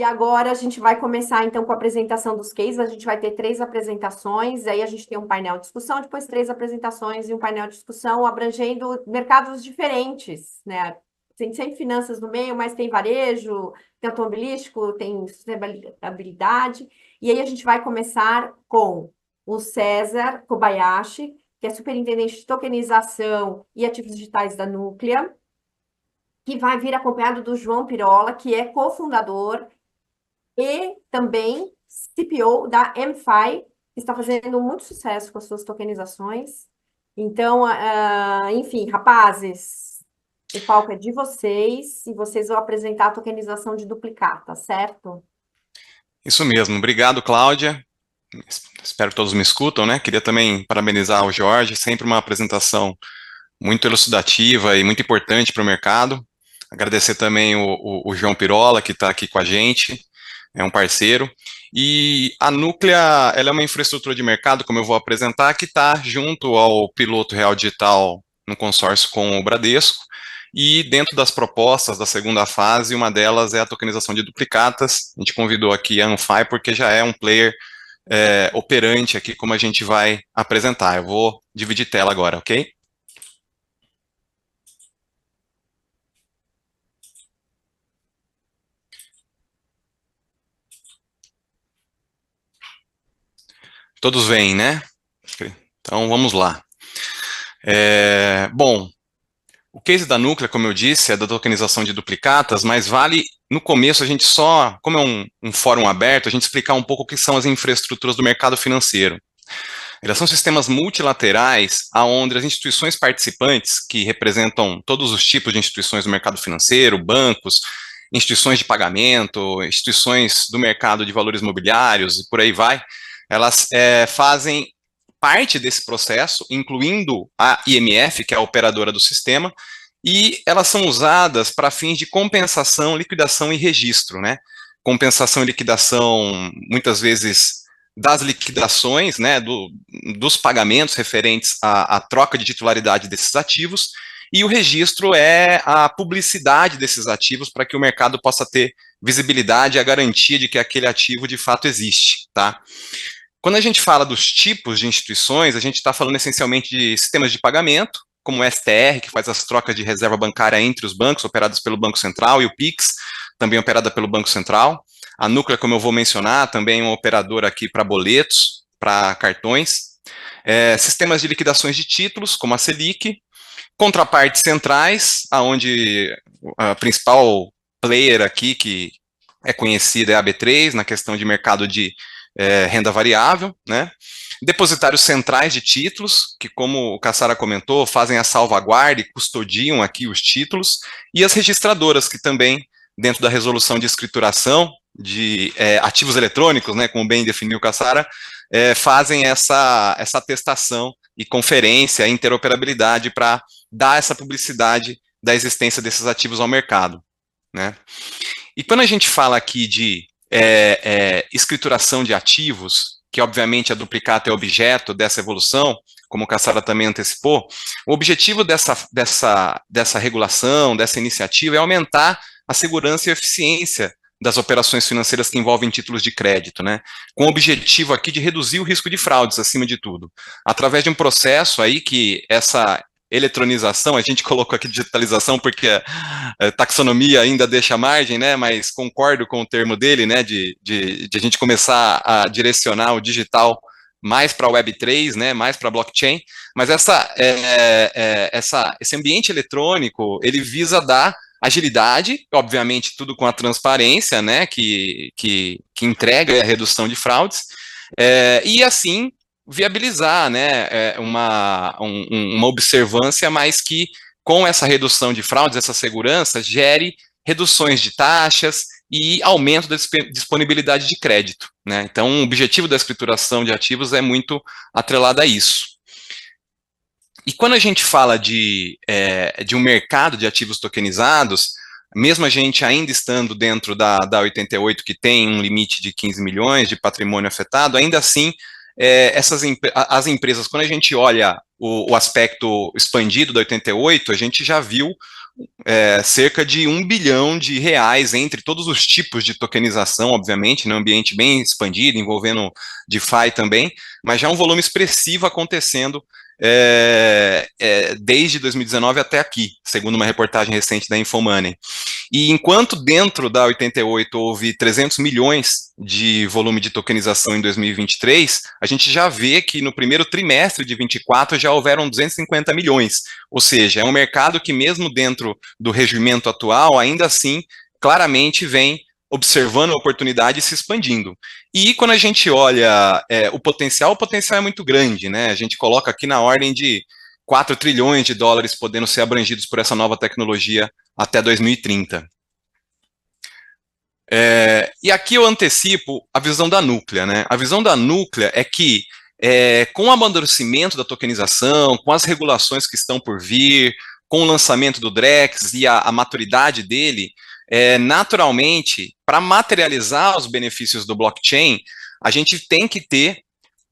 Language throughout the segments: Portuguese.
agora a gente vai começar então com a apresentação dos cases. A gente vai ter 3 apresentações, aí a gente tem um painel de discussão, depois 3 apresentações e um painel de discussão abrangendo mercados diferentes, né? Tem sempre finanças no meio, mas tem varejo, tem automobilístico, tem sustentabilidade. E aí a gente vai começar com o César Kobayashi, que é superintendente de tokenização e ativos digitais da Núclea, que vai vir acompanhado do João Pirola, que é cofundador e também CPO da MFI, que está fazendo muito sucesso com as suas tokenizações. Então, enfim, rapazes, o palco é de vocês e vocês vão apresentar a tokenização de duplicata, certo? Isso mesmo, obrigado, Cláudia. Espero que todos me escutam, né? Queria também parabenizar o Jorge, sempre uma apresentação muito elucidativa e muito importante para o mercado. Agradecer também o João Pirola, que está aqui com a gente, é um parceiro. E a Núclea, ela é uma infraestrutura de mercado, como eu vou apresentar, que está junto ao Piloto Real Digital no consórcio com o Bradesco. E dentro das propostas da segunda fase, uma delas é a tokenização de duplicatas. A gente convidou aqui a Anfai porque já é um player operante aqui, como a gente vai apresentar. Eu vou dividir tela agora, ok? Todos veem, né? Então, vamos lá. Bom, o case da Núclea, como eu disse, é da tokenização de duplicatas, mas vale, no começo, a gente só, como é um fórum aberto, a gente explicar um pouco o que são as infraestruturas do mercado financeiro. Elas são sistemas multilaterais, onde as instituições participantes, que representam todos os tipos de instituições do mercado financeiro, bancos, instituições de pagamento, instituições do mercado de valores mobiliários e por aí vai, elas fazem parte desse processo, incluindo a IMF, que é a operadora do sistema, e elas são usadas para fins de compensação, liquidação e registro, né? Compensação e liquidação, muitas vezes, das liquidações, né, dos pagamentos referentes à troca de titularidade desses ativos, e o registro é a publicidade desses ativos para que o mercado possa ter visibilidade e a garantia de que aquele ativo de fato existe, tá? Quando a gente fala dos tipos de instituições, a gente está falando essencialmente de sistemas de pagamento, como o STR, que faz as trocas de reserva bancária entre os bancos, operadas pelo Banco Central, e o Pix, também operada pelo Banco Central. A Núclea, como eu vou mencionar, também é uma operadora aqui para boletos, para cartões. Sistemas de liquidações de títulos, como a Selic. Contrapartes centrais, onde a principal player aqui, que é conhecida, é a B3, na questão de mercado de renda variável, né? Depositários centrais de títulos, que, como o Cassara comentou, fazem a salvaguarda e custodiam aqui os títulos, e as registradoras, que também, dentro da resolução de escrituração de ativos eletrônicos, né, como bem definiu o Cassara, fazem essa atestação e conferência, interoperabilidade para dar essa publicidade da existência desses ativos ao mercado, né? E quando a gente fala aqui de escrituração de ativos, que obviamente a duplicata é objeto dessa evolução, como o Cassara também antecipou, o objetivo dessa regulação, dessa iniciativa, é aumentar a segurança e a eficiência das operações financeiras que envolvem títulos de crédito, né? Com o objetivo aqui de reduzir o risco de fraudes, acima de tudo, através de um processo aí que essa eletronização, a gente colocou aqui digitalização porque a taxonomia ainda deixa margem, né, mas concordo com o termo dele, né, de a gente começar a direcionar o digital mais para a Web3, né, mais para a blockchain, mas esse ambiente eletrônico, ele visa dar agilidade, obviamente tudo com a transparência, né, que entrega a redução de fraudes, e assim viabilizar, né, uma observância, mas que com essa redução de fraudes, essa segurança, gere reduções de taxas e aumento da disponibilidade de crédito, né? Então, o objetivo da escrituração de ativos é muito atrelado a isso. E quando a gente fala de um mercado de ativos tokenizados, mesmo a gente ainda estando dentro da 88, que tem um limite de 15 milhões de patrimônio afetado, ainda assim, as empresas, quando a gente olha o aspecto expandido da 88, a gente já viu cerca de R$ 1 bilhão entre todos os tipos de tokenização, obviamente, num ambiente bem expandido, envolvendo DeFi também, mas já um volume expressivo acontecendo desde 2019 até aqui, segundo uma reportagem recente da Infomoney. E enquanto dentro da 88 houve 300 milhões de volume de tokenização em 2023, a gente já vê que no primeiro trimestre de 24 já houveram 250 milhões, ou seja, é um mercado que mesmo dentro do regimento atual, ainda assim, claramente vem observando a oportunidade e se expandindo. E quando a gente olha o potencial é muito grande, né? A gente coloca aqui na ordem de 4 trilhões de dólares podendo ser abrangidos por essa nova tecnologia até 2030. E aqui eu antecipo a visão da Núclea, né? A visão da Núclea é que, com o amadurecimento da tokenização, com as regulações que estão por vir, com o lançamento do Drex e a maturidade dele, naturalmente, para materializar os benefícios do blockchain, a gente tem que ter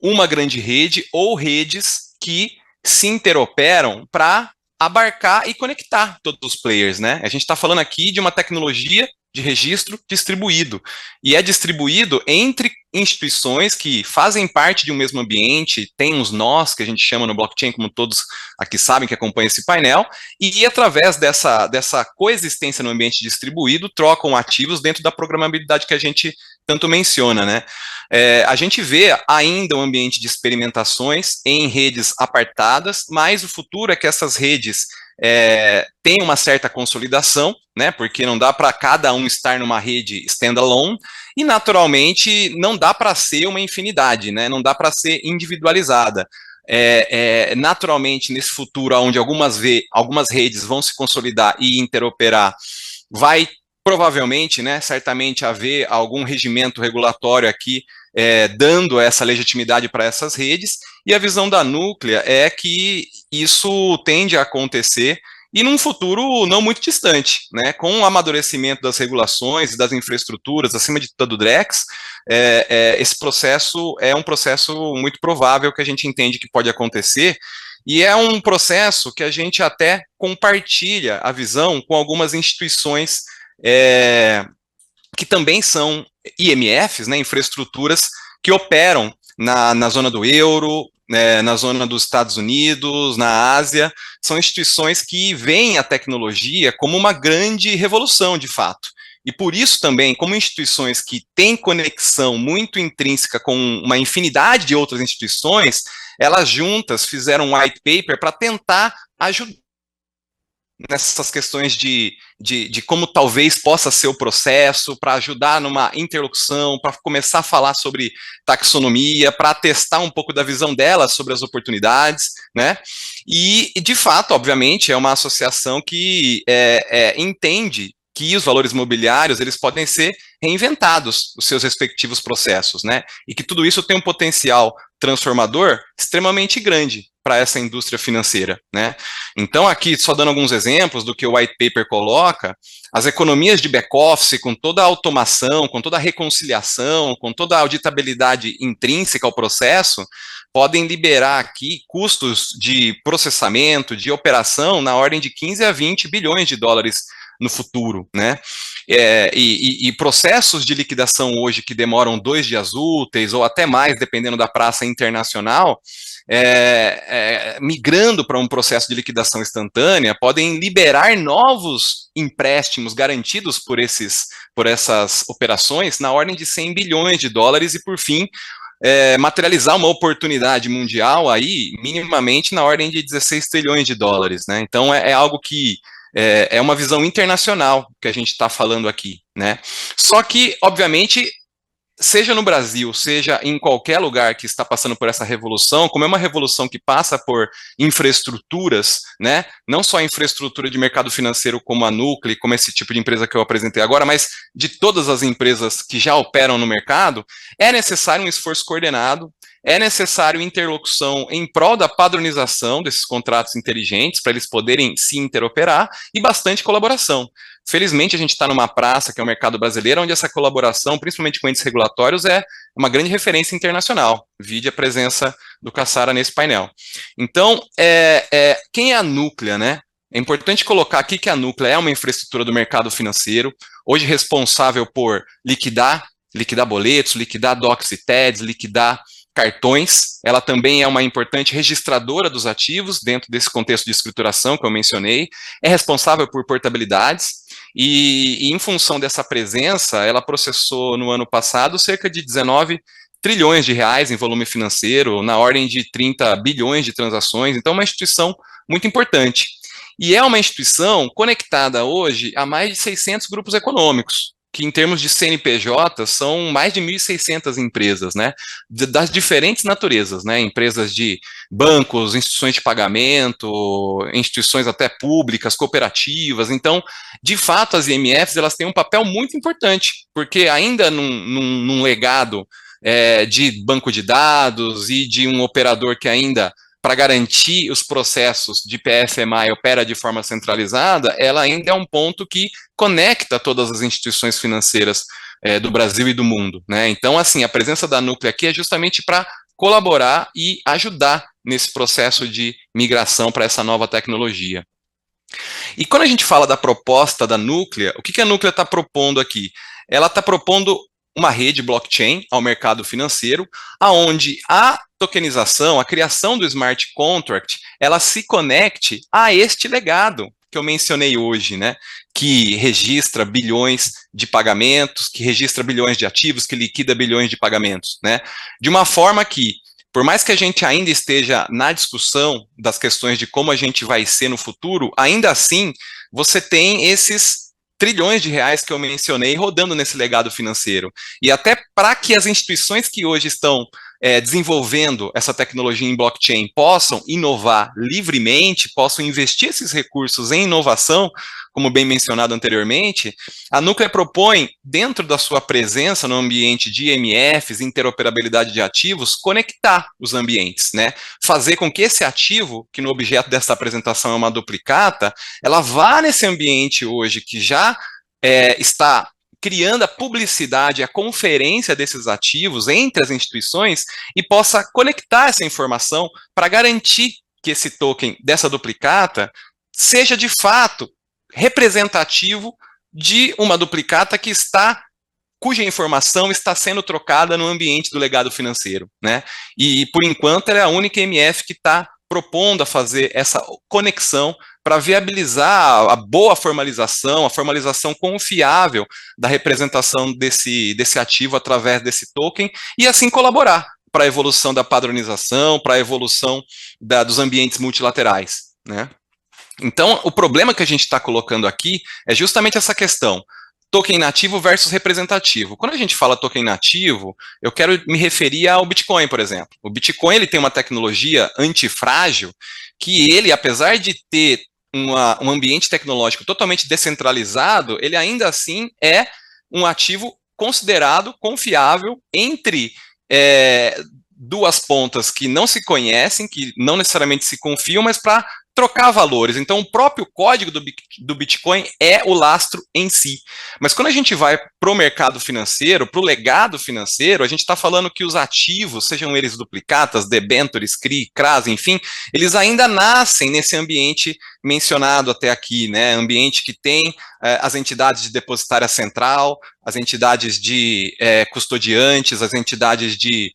uma grande rede ou redes que se interoperam para abarcar e conectar todos os players, né? A gente está falando aqui de uma tecnologia de registro distribuído, e é distribuído entre instituições que fazem parte de um mesmo ambiente, tem uns nós, que a gente chama no blockchain, como todos aqui sabem que acompanham esse painel, e através dessa coexistência no ambiente distribuído, trocam ativos dentro da programabilidade que a gente tanto menciona, né? A gente vê ainda um ambiente de experimentações em redes apartadas, mas o futuro é que essas redes tenham uma certa consolidação, né? Porque não dá para cada um estar numa rede standalone, e naturalmente não dá para ser uma infinidade, né? Não dá para ser individualizada. Naturalmente, nesse futuro, onde algumas redes vão se consolidar e interoperar, vai provavelmente, né, certamente haver algum regimento regulatório aqui dando essa legitimidade para essas redes, e a visão da Núclea é que isso tende a acontecer e num futuro não muito distante, né, com o amadurecimento das regulações e das infraestruturas, acima de tudo do Drex, esse processo é um processo muito provável que a gente entende que pode acontecer, e é um processo que a gente até compartilha a visão com algumas instituições que também são IMFs, né, infraestruturas que operam na zona do euro, na zona dos Estados Unidos, na Ásia, são instituições que veem a tecnologia como uma grande revolução, de fato. E por isso também, como instituições que têm conexão muito intrínseca com uma infinidade de outras instituições, elas juntas fizeram um white paper para tentar ajudar nessas questões de como talvez possa ser o processo, para ajudar numa interlocução, para começar a falar sobre taxonomia, para testar um pouco da visão delas sobre as oportunidades, né? E de fato, obviamente, é uma associação que entende que os valores imobiliários, eles podem ser reinventados, os seus respectivos processos, né? E que tudo isso tem um potencial transformador extremamente grande para essa indústria financeira, né? Então, aqui, só dando alguns exemplos do que o white paper coloca, as economias de back-office, com toda a automação, com toda a reconciliação, com toda a auditabilidade intrínseca ao processo, podem liberar aqui custos de processamento, de operação, na ordem de 15 a 20 bilhões de dólares no futuro, né? E processos de liquidação hoje que demoram 2 dias úteis, ou até mais, dependendo da praça internacional, migrando para um processo de liquidação instantânea, podem liberar novos empréstimos garantidos por essas operações na ordem de 100 bilhões de dólares e, por fim, materializar uma oportunidade mundial aí, minimamente, na ordem de 16 trilhões de dólares, né? Então, é algo que é uma visão internacional que a gente está falando aqui, né? Só que, obviamente, seja no Brasil, seja em qualquer lugar que está passando por essa revolução, como é uma revolução que passa por infraestruturas, né? Não só a infraestrutura de mercado financeiro como a Núcleo, como esse tipo de empresa que eu apresentei agora, mas de todas as empresas que já operam no mercado, é necessário um esforço coordenado, é necessário interlocução em prol da padronização desses contratos inteligentes, para eles poderem se interoperar, e bastante colaboração. Felizmente, a gente está numa praça, que é o mercado brasileiro, onde essa colaboração, principalmente com entes regulatórios, é uma grande referência internacional, vide a presença do Cassara nesse painel. Então, quem é a Núclea, né? É importante colocar aqui que a Núclea é uma infraestrutura do mercado financeiro, hoje responsável por liquidar boletos, liquidar DOCs e TEDs, liquidar cartões. Ela também é uma importante registradora dos ativos dentro desse contexto de escrituração que eu mencionei, é responsável por portabilidades e em função dessa presença, ela processou no ano passado cerca de 19 trilhões de reais em volume financeiro, na ordem de 30 bilhões de transações, então é uma instituição muito importante. E é uma instituição conectada hoje a mais de 600 grupos econômicos, que em termos de CNPJ são mais de 1.600 empresas, né, das diferentes naturezas, né, empresas de bancos, instituições de pagamento, instituições até públicas, cooperativas. Então, de fato, as IMFs elas têm um papel muito importante, porque ainda num legado de banco de dados e de um operador que ainda, para garantir os processos de PFMI opera de forma centralizada, ela ainda é um ponto que conecta todas as instituições financeiras do Brasil e do mundo, né? Então, assim, a presença da Núclea aqui é justamente para colaborar e ajudar nesse processo de migração para essa nova tecnologia. E quando a gente fala da proposta da Núclea, o que a Núclea está propondo aqui? Ela está propondo uma rede blockchain ao mercado financeiro, aonde a tokenização, a criação do smart contract, ela se conecte a este legado que eu mencionei hoje, né, que registra bilhões de pagamentos, que registra bilhões de ativos, que liquida bilhões de pagamentos, né, de uma forma que, por mais que a gente ainda esteja na discussão das questões de como a gente vai ser no futuro, ainda assim, você tem esses trilhões de reais que eu mencionei rodando nesse legado financeiro. E até para que as instituições que hoje estão desenvolvendo essa tecnologia em blockchain possam inovar livremente, possam investir esses recursos em inovação, como bem mencionado anteriormente, a Núclea propõe, dentro da sua presença no ambiente de IMFs, interoperabilidade de ativos, conectar os ambientes, né? Fazer com que esse ativo, que no objeto dessa apresentação é uma duplicata, ela vá nesse ambiente hoje que já está criando a publicidade, a conferência desses ativos entre as instituições e possa conectar essa informação para garantir que esse token dessa duplicata seja de fato representativo de uma duplicata cuja informação está sendo trocada no ambiente do legado financeiro, né? E, por enquanto, ela é a única MF que está propondo a fazer essa conexão para viabilizar a boa formalização, a formalização confiável da representação desse ativo através desse token e assim colaborar para a evolução da padronização, para a evolução dos ambientes multilaterais, né? Então, o problema que a gente está colocando aqui é justamente essa questão, token nativo versus representativo. Quando a gente fala token nativo, eu quero me referir ao Bitcoin, por exemplo. O Bitcoin ele tem uma tecnologia antifrágil que ele, apesar de ter um ambiente tecnológico totalmente descentralizado, ele ainda assim é um ativo considerado confiável entre duas pontas que não se conhecem, que não necessariamente se confiam, mas para trocar valores. Então, o próprio código do Bitcoin é o lastro em si. Mas quando a gente vai para o mercado financeiro, para o legado financeiro, a gente está falando que os ativos, sejam eles duplicatas, debentures, CRI, CRAS, enfim, eles ainda nascem nesse ambiente mencionado até aqui, né? Ambiente que tem as entidades de depositária central, as entidades de custodiantes, as entidades de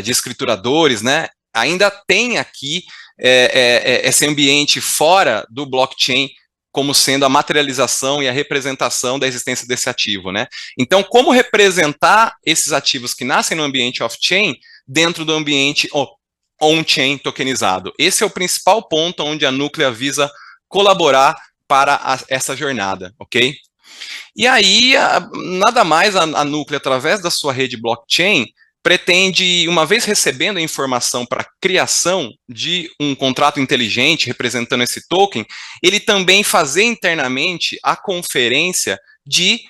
escrituradores, né? Ainda tem aqui esse ambiente fora do blockchain como sendo a materialização e a representação da existência desse ativo, né? Então, como representar esses ativos que nascem no ambiente off-chain dentro do ambiente on-chain tokenizado? Esse é o principal ponto onde a Núclea visa colaborar para essa jornada, ok? E aí, nada mais a Núclea, através da sua rede blockchain, pretende, uma vez recebendo a informação para a criação de um contrato inteligente representando esse token, ele também fazer internamente a conferência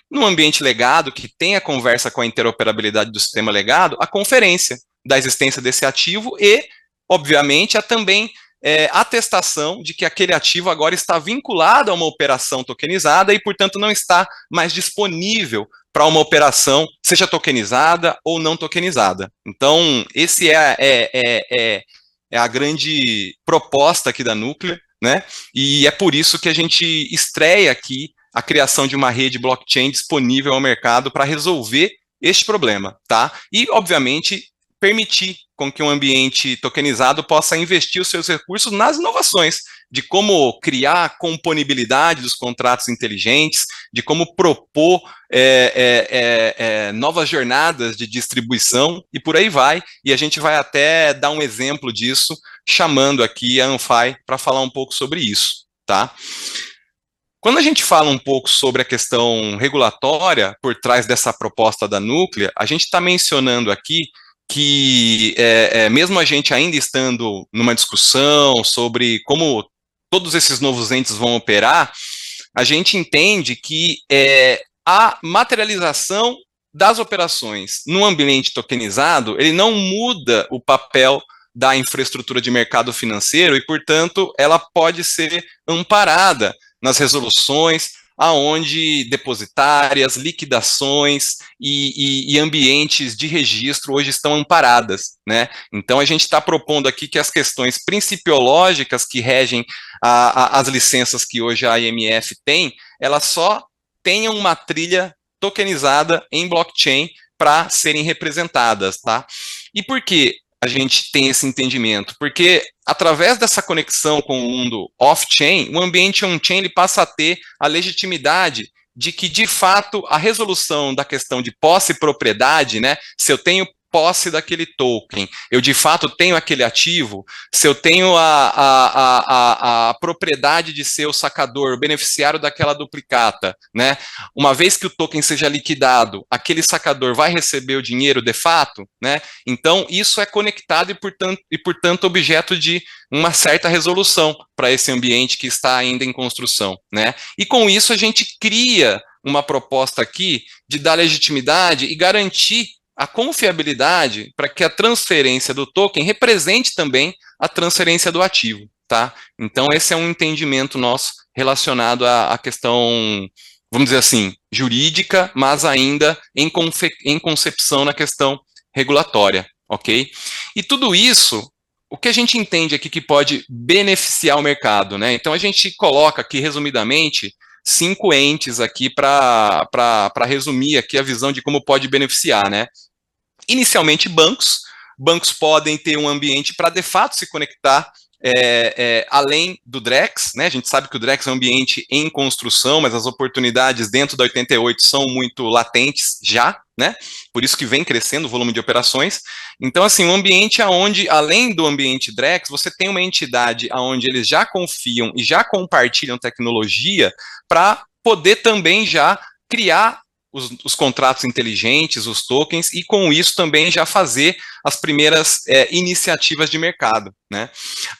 no ambiente legado, que tem a conversa com a interoperabilidade do sistema legado, a conferência da existência desse ativo e, obviamente, a também atestação de que aquele ativo agora está vinculado a uma operação tokenizada e, portanto, não está mais disponível para uma operação, seja tokenizada ou não tokenizada. Então, esse é a grande proposta aqui da Núclea, né? E é por isso que a gente estreia aqui a criação de uma rede blockchain disponível ao mercado para resolver este problema, tá? E, obviamente, permitir com que um ambiente tokenizado possa investir os seus recursos nas inovações, de como criar a componibilidade dos contratos inteligentes, de como propor novas jornadas de distribuição, e por aí vai, e a gente vai até dar um exemplo disso, chamando aqui a Anfy para falar um pouco sobre isso, tá? Quando a gente fala um pouco sobre a questão regulatória por trás dessa proposta da Núclea, a gente está mencionando aqui que, mesmo a gente ainda estando numa discussão sobre como todos esses novos entes vão operar, a gente entende que a materialização das operações no ambiente tokenizado, ele não muda o papel da infraestrutura de mercado financeiro e, portanto, ela pode ser amparada nas resoluções, aonde depositárias, liquidações e ambientes de registro hoje estão amparadas, né? Então, a gente está propondo aqui que as questões principiológicas que regem as licenças que hoje a AMF tem, elas só tenham uma trilha tokenizada em blockchain para serem representadas, tá? E por que a gente tem esse entendimento? Porque através dessa conexão com o mundo off-chain, o ambiente on-chain ele passa a ter a legitimidade de que, de fato, a resolução da questão de posse e propriedade, né, se eu tenho posse daquele token, eu de fato tenho aquele ativo, se eu tenho a propriedade de ser o sacador, o beneficiário daquela duplicata, né? Uma vez que o token seja liquidado, aquele sacador vai receber o dinheiro de fato, né? Então, isso é conectado e, portanto, objeto de uma certa resolução para esse ambiente que está ainda em construção, né? E com isso a gente cria uma proposta aqui de dar legitimidade e garantir a confiabilidade para que a transferência do token represente também a transferência do ativo, tá? Então, esse é um entendimento nosso relacionado à questão, vamos dizer assim, jurídica, mas ainda em concepção na questão regulatória, ok? E tudo isso, o que a gente entende aqui que pode beneficiar o mercado, né? Então, a gente coloca aqui, resumidamente, 5 entes aqui para resumir aqui a visão de como pode beneficiar, né? Inicialmente, bancos podem ter um ambiente para, de fato, se conectar além do Drex, né? A gente sabe que o Drex é um ambiente em construção, mas as oportunidades dentro da 88 são muito latentes já, né? Por isso que vem crescendo o volume de operações. Então, assim, um ambiente onde, além do ambiente Drex, você tem uma entidade onde eles já confiam e já compartilham tecnologia para poder também já criar os contratos inteligentes, os tokens, e com isso também já fazer as primeiras iniciativas de mercado, né?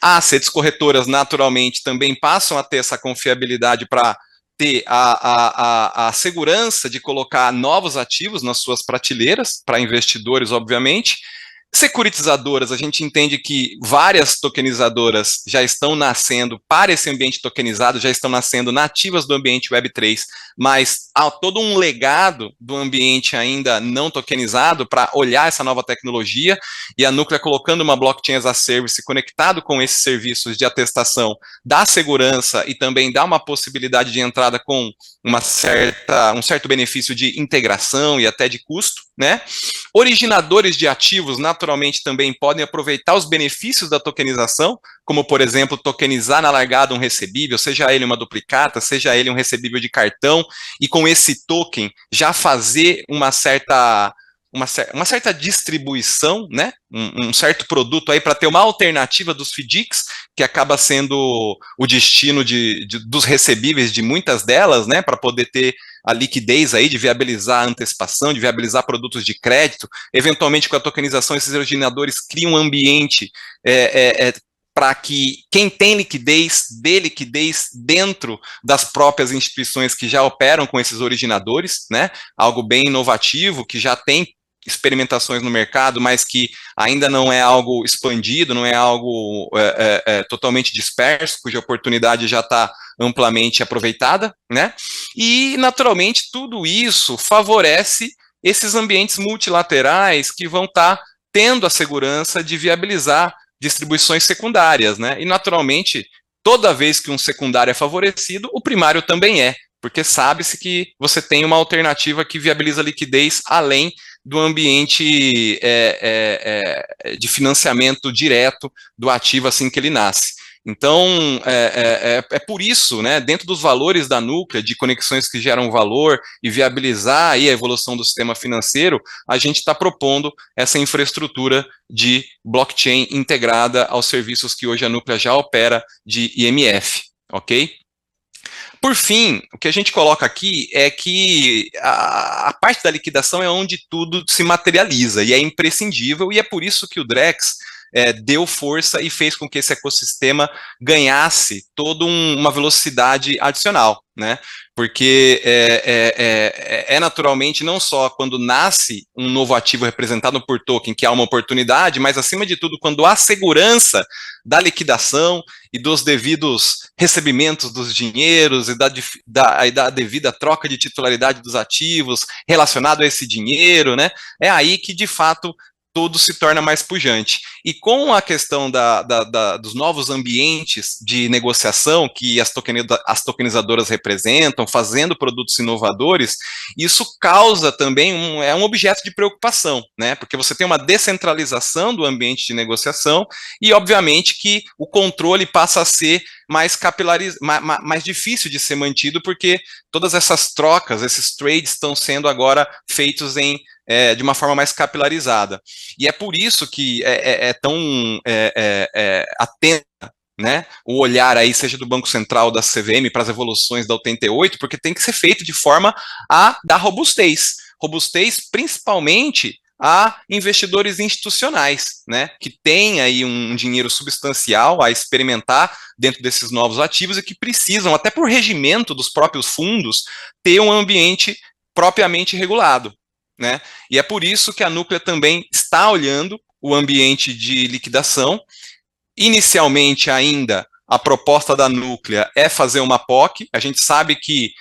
Assets corretoras, naturalmente, também passam a ter essa confiabilidade para ter a segurança de colocar novos ativos nas suas prateleiras, para investidores, obviamente. Securitizadoras, a gente entende que várias tokenizadoras já estão nascendo para esse ambiente tokenizado, já estão nascendo nativas do ambiente Web3, mas há todo um legado do ambiente ainda não tokenizado para olhar essa nova tecnologia, e a Núclea colocando uma blockchain as a service conectado com esses serviços de atestação, dá segurança e também dá uma possibilidade de entrada com um certo benefício de integração e até de custo, né? Originadores de ativos, naturalmente, também podem aproveitar os benefícios da tokenização, como, por exemplo, tokenizar na largada um recebível, seja ele uma duplicata, seja ele um recebível de cartão, e com esse token já fazer uma certa distribuição, né? Um certo produto aí para ter uma alternativa dos FDICs, que acaba sendo o destino dos recebíveis de muitas delas, né? Para poder ter a liquidez aí de viabilizar a antecipação, de viabilizar produtos de crédito. Eventualmente, com a tokenização, esses originadores criam um ambiente para que quem tem liquidez, dê liquidez dentro das próprias instituições que já operam com esses originadores, né? Algo bem inovativo, que já tem experimentações no mercado, mas que ainda não é algo expandido, não é algo totalmente disperso, cuja oportunidade já está amplamente aproveitada, né? E, naturalmente, tudo isso favorece esses ambientes multilaterais que vão estar tendo a segurança de viabilizar distribuições secundárias, né? E, naturalmente, Toda vez que um secundário é favorecido, o primário também é, porque sabe-se que você tem uma alternativa que viabiliza liquidez além do ambiente de financiamento direto do ativo assim que ele nasce. Então, é por isso, né, dentro dos valores da Núclea, de conexões que geram valor e viabilizar aí a evolução do sistema financeiro, a gente está propondo essa infraestrutura de blockchain integrada aos serviços que hoje a Núclea já opera de IMF, ok? Por fim, o que a gente coloca aqui é que a parte da liquidação é onde tudo se materializa e é imprescindível, e é por isso que o Drex deu força e fez com que esse ecossistema ganhasse toda uma velocidade adicional, né? Porque naturalmente não só quando nasce um novo ativo representado por token que há uma oportunidade, mas acima de tudo quando há segurança da liquidação e dos devidos recebimentos dos dinheiros e da devida troca de titularidade dos ativos relacionado a esse dinheiro, né? É aí que de fato tudo se torna mais pujante. E com a questão dos novos ambientes de negociação que as tokenizadoras representam, fazendo produtos inovadores, isso causa também um objeto de preocupação, né? Porque você tem uma descentralização do ambiente de negociação e, obviamente, que o controle passa a ser mais difícil de ser mantido, porque todas essas trocas, esses trades estão sendo agora feitos de uma forma mais capilarizada. E é por isso que é tão atenta, né, o olhar aí, seja do Banco Central, da CVM, para as evoluções da 88, porque tem que ser feito de forma a dar robustez. Robustez, principalmente, a investidores institucionais, né, que têm aí um dinheiro substancial a experimentar dentro desses novos ativos e que precisam, até por regimento dos próprios fundos, ter um ambiente propriamente regulado, né? E é por isso que a Núclea também está olhando o ambiente de liquidação. Inicialmente ainda, a proposta da Núclea é fazer uma POC. A gente sabe que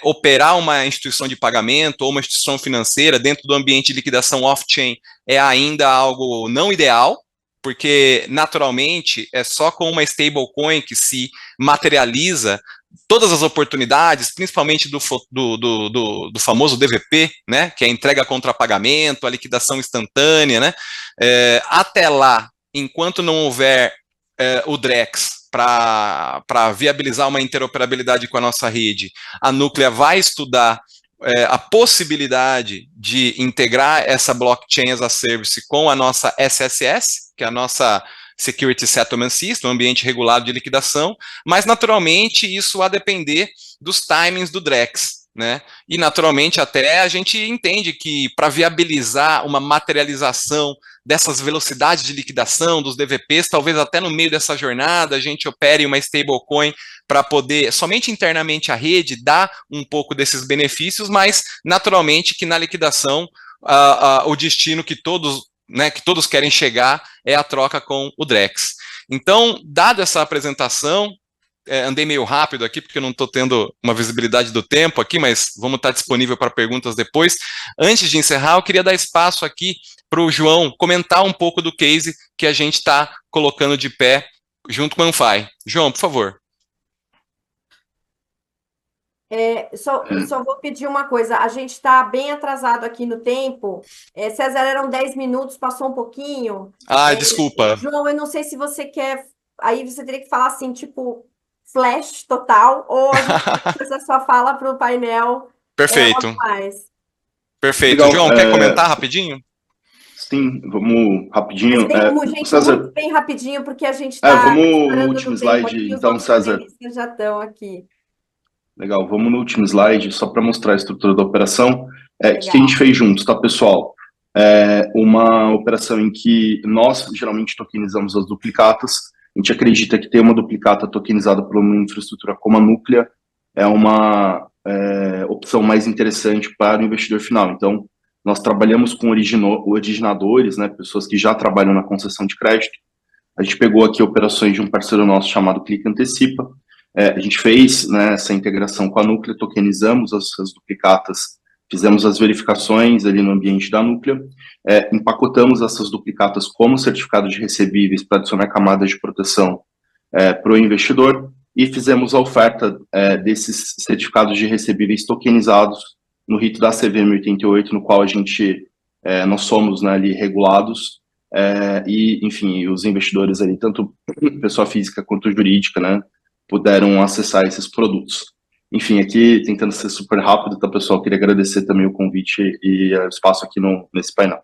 operar uma instituição de pagamento ou uma instituição financeira dentro do ambiente de liquidação off-chain é ainda algo não ideal, porque naturalmente é só com uma stablecoin que se materializa todas as oportunidades, principalmente do famoso DVP, né, que é a entrega contra pagamento, a liquidação instantânea, né, até lá, enquanto não houver o Drex para viabilizar uma interoperabilidade com a nossa rede, a Núclea vai estudar a possibilidade de integrar essa blockchain as a service com a nossa SSS, que é a nossa Security Settlement System, um ambiente regulado de liquidação, mas naturalmente isso a depender dos timings do Drex, né? E naturalmente até a gente entende que para viabilizar uma materialização dessas velocidades de liquidação dos DVPs, talvez até no meio dessa jornada a gente opere uma stablecoin para poder, somente internamente a rede, dar um pouco desses benefícios, mas naturalmente que na liquidação o destino que todos querem chegar é a troca com o Drex. Então, dado essa apresentação, andei meio rápido aqui, porque eu não estou tendo uma visibilidade do tempo aqui, mas vamos estar disponível para perguntas depois. Antes de encerrar, eu queria dar espaço aqui para o João comentar um pouco do case que a gente está colocando de pé junto com a Anfai. João, por favor. Só vou pedir uma coisa, a gente está bem atrasado aqui no tempo. César, eram 10 minutos, passou um pouquinho. Desculpa. João, eu não sei se você quer. Aí você teria que falar assim, tipo, flash total, ou a gente pode fazer a sua fala para o painel. Perfeito. Perfeito. Legal, João, quer comentar rapidinho? Sim, vamos rapidinho. Gente, César, muito bem rapidinho, porque a gente está vamos no estourando último no tempo slide, aqui, os então, outros César. panelistas já estão aqui. Legal, vamos no último slide, só para mostrar a estrutura da operação. O que a Legal. gente fez juntos, tá, pessoal? Uma operação em que nós, geralmente, tokenizamos as duplicatas. A gente acredita que ter uma duplicata tokenizada por uma infraestrutura como a Núclea é uma opção mais interessante para o investidor final. Então, nós trabalhamos com originadores, né, pessoas que já trabalham na concessão de crédito. A gente pegou aqui operações de um parceiro nosso chamado Clique Antecipa. A gente fez, né, essa integração com a Núclea, tokenizamos as duplicatas, fizemos as verificações ali no ambiente da Núclea, empacotamos essas duplicatas como certificados de recebíveis para adicionar camadas de proteção para o investidor, e fizemos a oferta desses certificados de recebíveis tokenizados no rito da CVM 88, no qual nós somos, né, ali regulados, e, enfim, os investidores ali, tanto pessoa física quanto jurídica, né, puderam acessar esses produtos. Enfim, aqui, tentando ser super rápido, tá, pessoal? Queria agradecer também o convite e o espaço aqui nesse painel.